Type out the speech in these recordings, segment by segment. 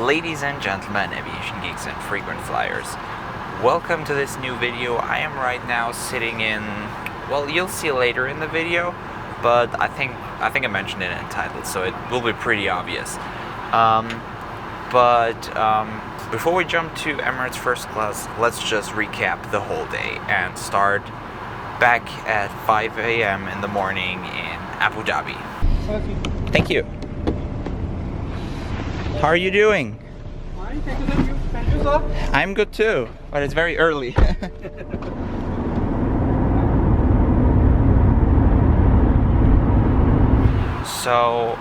Ladies and gentlemen, aviation geeks and frequent flyers, welcome to this new video. I am right now sitting in, well, you'll see later in the video, but I think I mentioned it in the title, so it will be pretty obvious. Before we jump to Emirates first class, let's just recap the whole day and start back at 5 a.m. in the morning in Abu Dhabi. Thank you. How are you doing? Fine, thank you. Thank you, sir. I'm good too, but it's very early. So,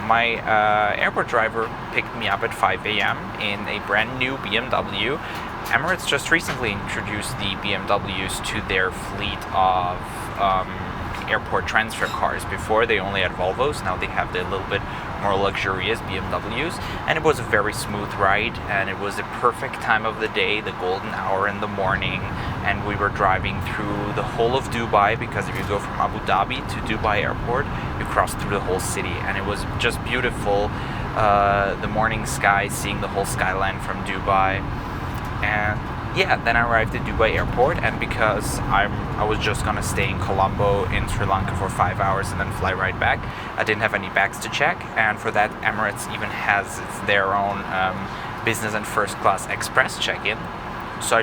my airport driver picked me up at 5 a.m. in a brand new BMW. Emirates just recently introduced the BMWs to their fleet of airport transfer cars. Before they only had Volvos, now they have the little bit more luxurious BMWs, and it was a very smooth ride, and it was the perfect time of the day, the golden hour in the morning, and we were driving through the whole of Dubai, because if you go from Abu Dhabi to Dubai Airport, you cross through the whole city, and it was just beautiful, the morning sky, seeing the whole skyline from Dubai. And yeah, then I arrived at Dubai Airport, and because I was just gonna stay in Colombo in Sri Lanka for 5 hours and then fly right back, I didn't have any bags to check, and for that Emirates even has their own business and first class express check-in. So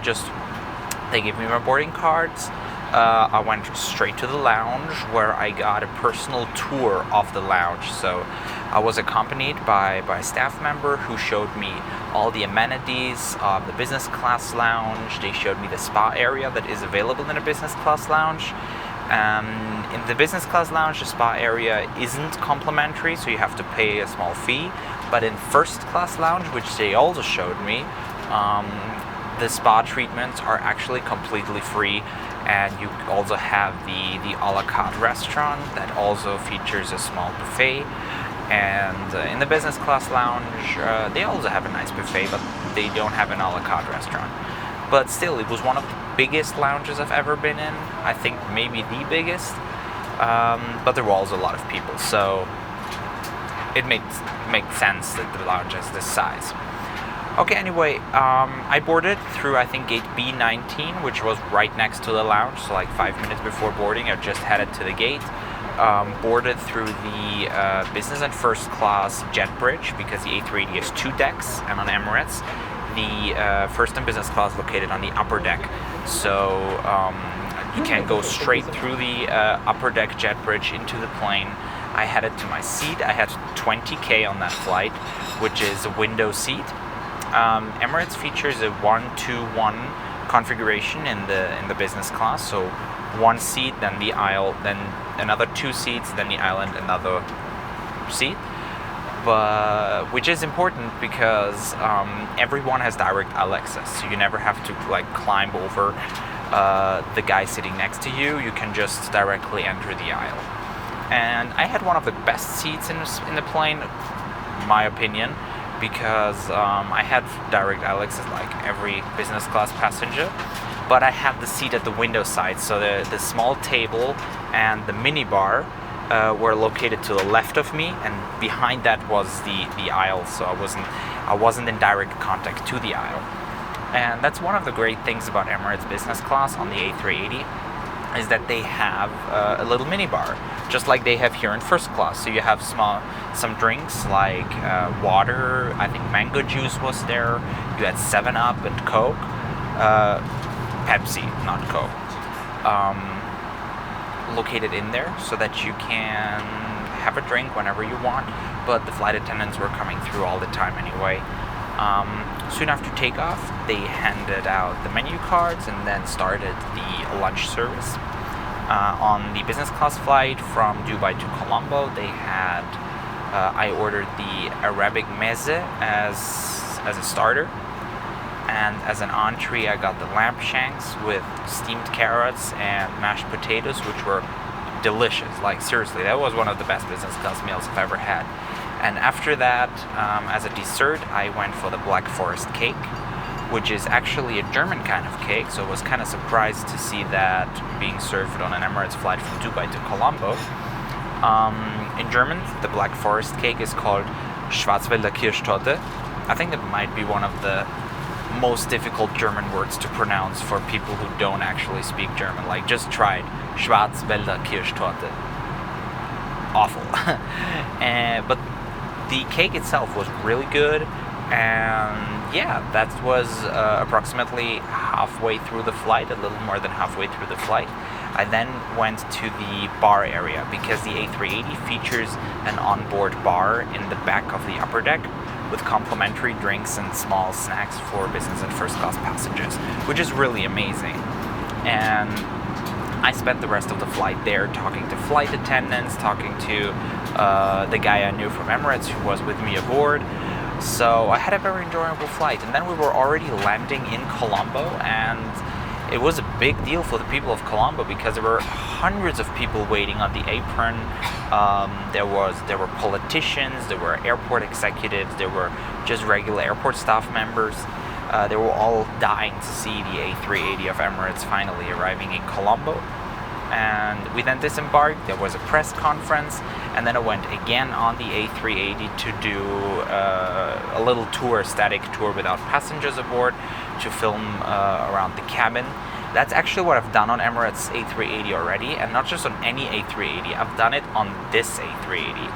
they gave me my boarding cards. I went straight to the lounge, where I got a personal tour of the lounge. So I was accompanied by a staff member who showed me all the amenities of the business class lounge. They showed me the spa area that is available in a business class lounge. In the business class lounge, the spa area isn't complimentary, so you have to pay a small fee. But in first class lounge, which they also showed me, the spa treatments are actually completely free, and you also have the a la carte restaurant that also features a small buffet. And in the business class lounge, they also have a nice buffet, but they don't have an a la carte restaurant. But still, it was one of the biggest lounges I've ever been in. I think maybe the biggest, but there were also a lot of people, so it makes sense that the lounge is this size. Okay, anyway, I boarded through, I think, gate B19, which was right next to the lounge, so like 5 minutes before boarding, I just headed to the gate. Boarded through the business and first class jet bridge, because the A380 has 2 decks, and on Emirates, the first and business class located on the upper deck. So you can go straight through the upper deck jet bridge into the plane. I headed to my seat. I had 20K on that flight, which is a window seat. Emirates features a 1-2-1 configuration in the business class, so one seat, then the aisle, then another 2 seats, then the aisle, and another seat. But which is important because everyone has direct aisle access, so you never have to like climb over the guy sitting next to you. You can just directly enter the aisle. And I had one of the best seats in the plane, in my opinion, because I had direct aisle access like every business class passenger, but I had the seat at the window side, so the small table and the mini bar were located to the left of me, and behind that was the aisle, so I wasn't in direct contact to the aisle. And that's one of the great things about Emirates business class on the A380, is that they have a little mini bar, just like they have here in first class. So you have some drinks like water, I think mango juice was there, you had 7-Up and Coke, Pepsi, not Coke, located in there, so that you can have a drink whenever you want, but the flight attendants were coming through all the time anyway. Soon after takeoff, they handed out the menu cards and then started the lunch service. On the business class flight from Dubai to Colombo, they had, I ordered the Arabic meze as a starter, and as an entree I got the lamb shanks with steamed carrots and mashed potatoes, which were delicious. Like seriously, that was one of the best business class meals I've ever had. And after that, as a dessert, I went for the Black Forest cake, which is actually a German kind of cake, so I was kind of surprised to see that being served on an Emirates flight from Dubai to Colombo. In German, the Black Forest cake is called Schwarzwälder Kirschtorte, I think it might be one of the most difficult German words to pronounce for people who don't actually speak German. Like, just try it. Schwarzwälder Kirschtorte. Awful. But the cake itself was really good, and yeah, that was approximately halfway through the flight, a little more than halfway through the flight. I then went to the bar area because the A380 features an onboard bar in the back of the upper deck with complimentary drinks and small snacks for business and first class passengers, which is really amazing. And I spent the rest of the flight there talking to flight attendants, talking to the guy I knew from Emirates who was with me aboard. So I had a very enjoyable flight. And then we were already landing in Colombo, and it was a big deal for the people of Colombo because there were hundreds of people waiting on the apron. There were politicians, there were airport executives, there were just regular airport staff members. They were all dying to see the A380 of Emirates finally arriving in Colombo. And we then disembarked. There was a press conference, and then I went again on the A380 to do a little tour, a static tour without passengers aboard, to film around the cabin. That's actually what I've done on Emirates A380 already, and not just on any A380. I've done it on this A380,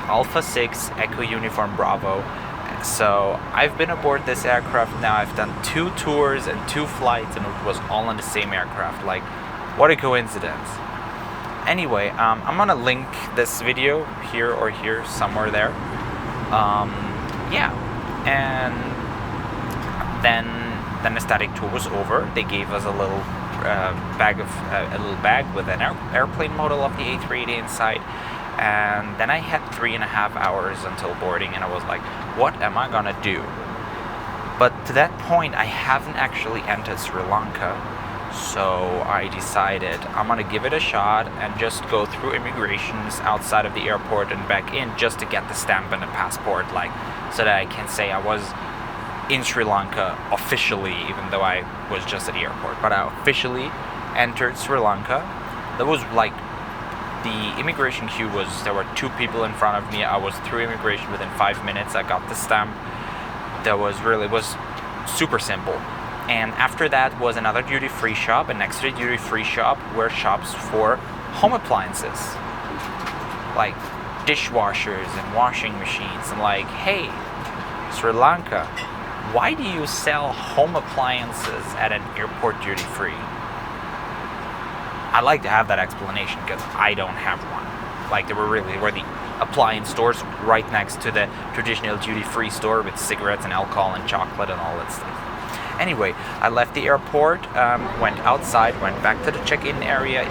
Alpha 6 Echo Uniform Bravo. So I've been aboard this aircraft now. I've done 2 tours and 2 flights, and it was all on the same aircraft. Like, what a coincidence. Anyway, I'm gonna link this video here or here, somewhere there. Yeah, and then the static tour was over. They gave us a little bag with an airplane model of the A380 inside. And then I had 3.5 hours until boarding, and I was like, what am I gonna do? But to that point, I haven't actually entered Sri Lanka, so I decided I'm gonna give it a shot and just go through immigrations outside of the airport and back in, just to get the stamp and the passport, like, so that I can say I was in Sri Lanka officially, even though I was just at the airport. But I officially entered Sri Lanka. That was like, the immigration queue was, there were 2 people in front of me. I was through immigration within 5 minutes. I got the stamp. That was super simple. And after that was another duty-free shop, and next to the duty-free shop were shops for home appliances, like dishwashers and washing machines. And like, hey, Sri Lanka, why do you sell home appliances at an airport duty-free? I'd like to have that explanation because I don't have one. Like, there were the appliance stores right next to the traditional duty-free store with cigarettes and alcohol and chocolate and all that stuff. Anyway, I left the airport, went outside, went back to the check-in area.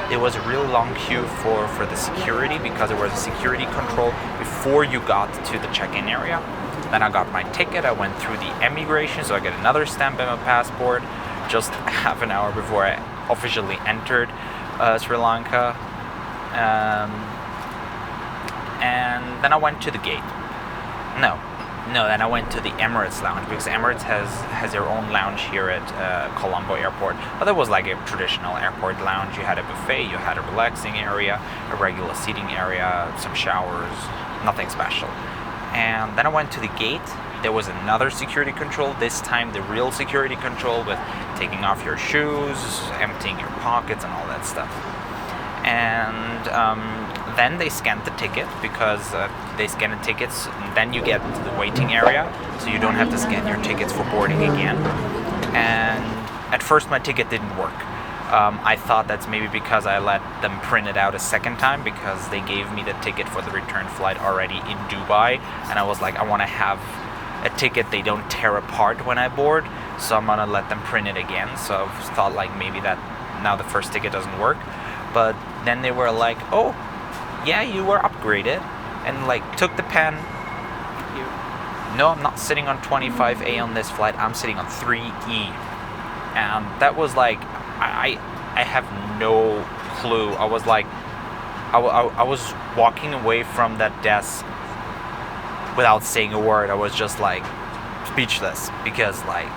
There was a really long queue for the security because there was a security control before you got to the check-in area. Then I got my ticket. I went through the immigration, so I got another stamp in my passport just half an hour before I officially entered Sri Lanka. And then I went to the gate. Then I went to the Emirates lounge, because Emirates has their own lounge here at Colombo Airport. But that was like a traditional airport lounge. You had a buffet, you had a relaxing area, a regular seating area, some showers, nothing special. And then I went to the gate. There was another security control, this time the real security control with taking off your shoes, emptying your pockets and all that stuff. And then they scanned the ticket, because they scan the tickets, and then you get to the waiting area, so you don't have to scan your tickets for boarding again. And at first my ticket didn't work. I thought that's maybe because I let them print it out a second time, because they gave me the ticket for the return flight already in Dubai, and I was like, I want to have a ticket they don't tear apart when I board, so I'm gonna let them print it again. So I thought like maybe that now the first ticket doesn't work. But then they were like, oh yeah, you were upgraded, and like took the pen. No, I'm not sitting on 25A on this flight, I'm sitting on 3E. And that was like, I have no clue. I was like, I was walking away from that desk without saying a word. I was just like speechless, because like,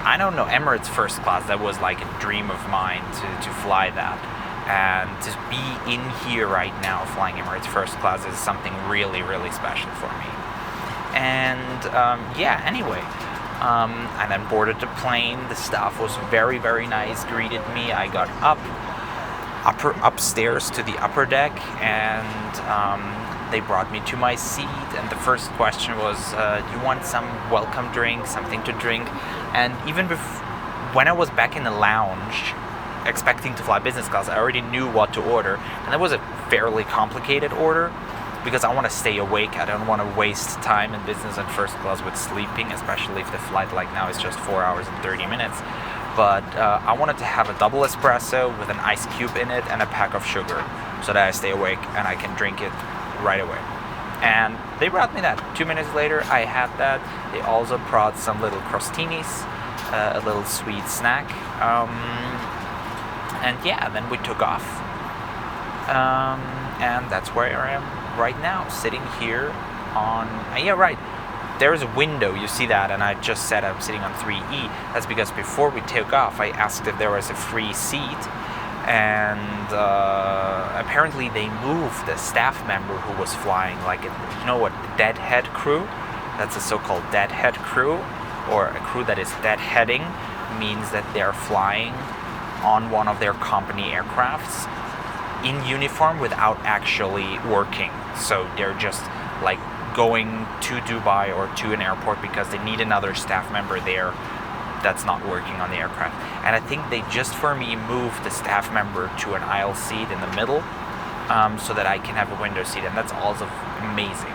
I don't know, Emirates first class, that was like a dream of mine to fly that. And to be in here right now flying Emirates first class is something really, really special for me. And yeah, anyway, and then boarded the plane. The staff was very, very nice, greeted me. I got upstairs to the upper deck, and they brought me to my seat, and the first question was, do you want some welcome drink, something to drink? And even when I was back in the lounge expecting to fly business class, I already knew what to order, and that was a fairly complicated order because I want to stay awake. I don't want to waste time in business and first class with sleeping, especially if the flight like now is just 4 hours and 30 minutes. But I wanted to have a double espresso with an ice cube in it and a pack of sugar so that I stay awake and I can drink it right away. And they brought me that. 2 minutes later, I had that. They also brought some little crostinis, a little sweet snack. And yeah, then we took off. And that's where I am right now, sitting here on... yeah, right. There is a window, you see that, and I just said I'm sitting on 3E. That's because before we took off, I asked if there was a free seat, and apparently they moved the staff member who was flying, like, you know what, deadhead crew? That's a so-called deadhead crew, or a crew that is deadheading, means that they're flying on one of their company aircrafts in uniform without actually working. So they're just like going to Dubai or to an airport because they need another staff member there that's not working on the aircraft. And I think they just for me moved the staff member to an aisle seat in the middle, so that I can have a window seat, and that's also amazing.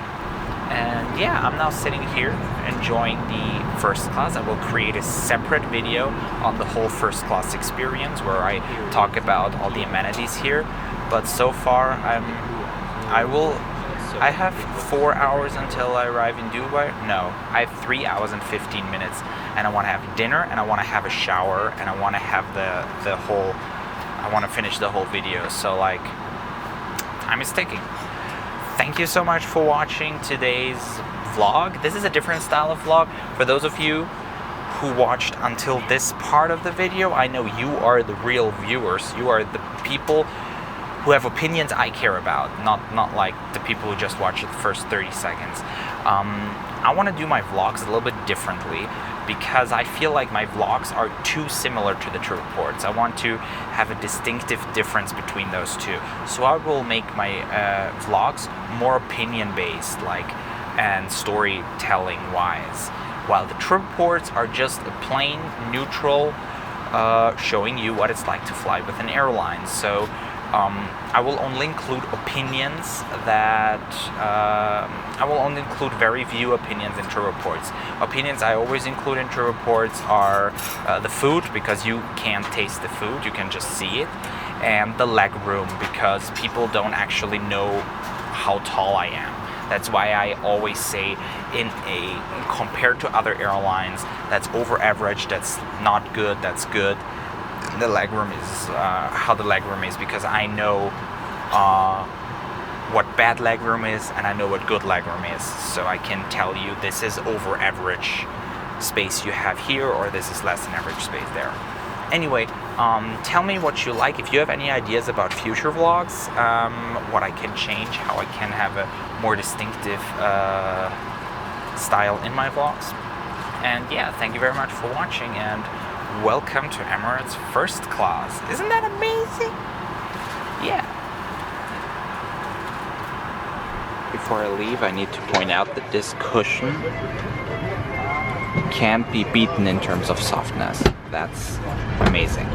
And yeah, I'm now sitting here enjoying the first class. I will create a separate video on the whole first class experience where I talk about all the amenities here. But so far, I have 4 hours until I arrive in Dubai. No, I have 3 hours and 15 minutes, and I want to have dinner, and I want to have a shower, and I want to have I want to finish the whole video. So like, time is ticking. Thank you so much for watching today's vlog. This is a different style of vlog. For those of you who watched until this part of the video, I know you are the real viewers. You are the people who have opinions I care about, not like the people who just watch the first 30 seconds. I want to do my vlogs a little bit differently because I feel like my vlogs are too similar to the trip reports. I want to have a distinctive difference between those two. So I will make my vlogs more opinion-based, like, and storytelling wise, while the trip reports are just a plain neutral showing you what it's like to fly with an airline. So I will only include opinions that I will only include very few opinions in trip reports. Opinions I always include in trip reports are the food, because you can't taste the food, you can just see it, and the leg room, because people don't actually know how tall I am. That's why I always say compared to other airlines, that's over average, that's not good, that's good. The legroom is how the legroom is, because I know what bad legroom is and I know what good legroom is, so I can tell you this is over average space you have here, or this is less than average space there. Anyway, tell me what you like. If you have any ideas about future vlogs, what I can change, how I can have a more distinctive style in my vlogs. And yeah, thank you very much for watching, and welcome to Emirates first class. Isn't that amazing? Yeah. Before I leave, I need to point out that this cushion can't be beaten in terms of softness. That's amazing.